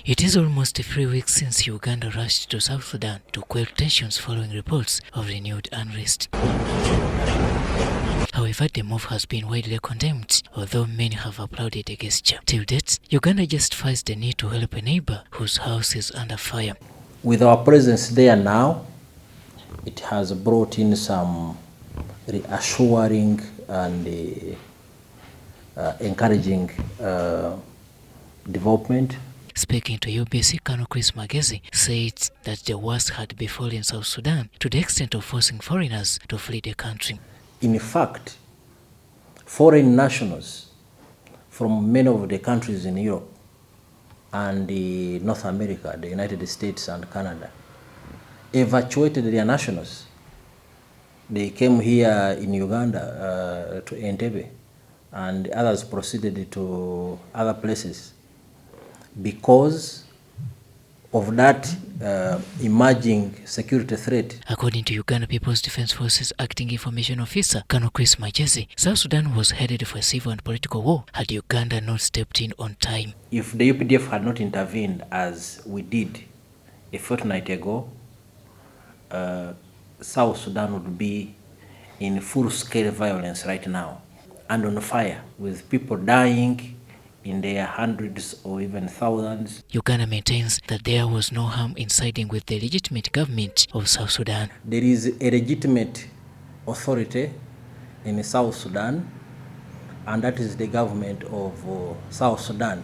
It is almost 3 weeks since Uganda rushed to South Sudan to quell tensions following reports of renewed unrest. However, the move has been widely condemned, although many have applauded the gesture. Till date, Uganda justifies the need to help a neighbor whose house is under fire. With our presence there now, it has brought in some reassuring and encouraging development. Speaking to UBC, Colonel Magyezi said that the worst had befallen South Sudan to the extent of forcing foreigners to flee the country. In fact, foreign nationals from many of the countries in Europe and North America, the United States and Canada, evacuated their nationals. They came here in Uganda to Entebbe, and others proceeded to other places because of that emerging security threat. According to Uganda People's Defense Forces Acting Information Officer Colonel Magyezi, South Sudan was headed for a civil and political war had Uganda not stepped in on time. If the UPDF had not intervened as we did a fortnight ago, South Sudan would be in full-scale violence right now and on fire, with people dying in their hundreds or even thousands. Uganda maintains that there was no harm in siding with the legitimate government of South Sudan. There is a legitimate authority in South Sudan, and that is the government of South Sudan,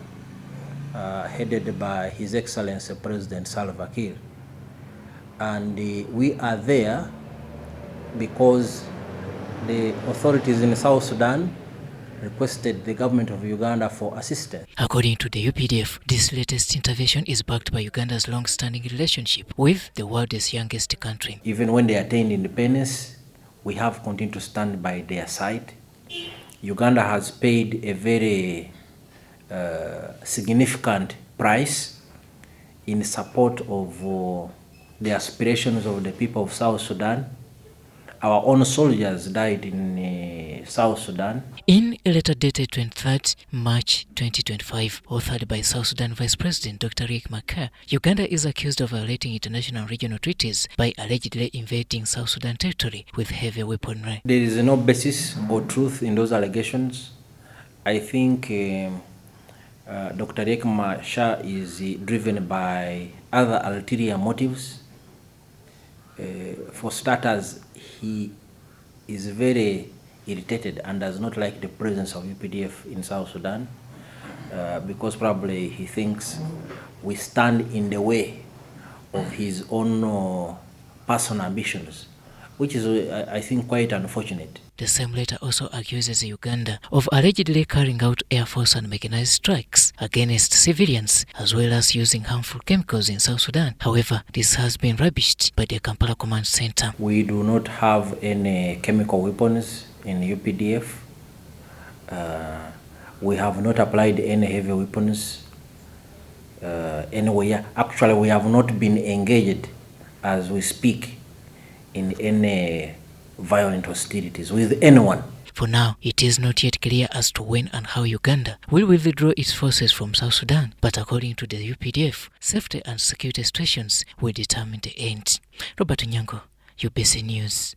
headed by His Excellency President Salva Kiir. And we are there because the authorities in South Sudan requested the government of Uganda for assistance. According to the UPDF, this latest intervention is backed by Uganda's long-standing relationship with the world's youngest country. Even when they attained independence, we have continued to stand by their side. Uganda has paid a very significant price in support of the aspirations of the people of South Sudan. Our own soldiers died in South Sudan. In a letter dated 23rd March 2025, authored by South Sudan Vice President Dr. Riek Machar, Uganda is accused of violating international and regional treaties by allegedly invading South Sudan territory with heavy weaponry. There is no basis or truth in those allegations. I think Dr. Riek Machar is driven by other ulterior motives. For starters, he is very irritated and does not like the presence of UPDF in South Sudan because probably he thinks we stand in the way of his own personal ambitions, which is, I think, quite unfortunate. The same letter also accuses Uganda of allegedly carrying out Air Force and mechanized strikes against civilians, as well as using harmful chemicals in South Sudan. However, this has been rubbished by the Kampala Command Center. We do not have any chemical weapons in UPDF. We have not applied any heavy weapons anywhere. Actually, we have not been engaged as we speak in any violent hostilities with anyone. For now, it is not yet clear as to when and how Uganda will withdraw its forces from South Sudan, but according to the UPDF, safety and security situations will determine the end. Robert Nyango, UBC News.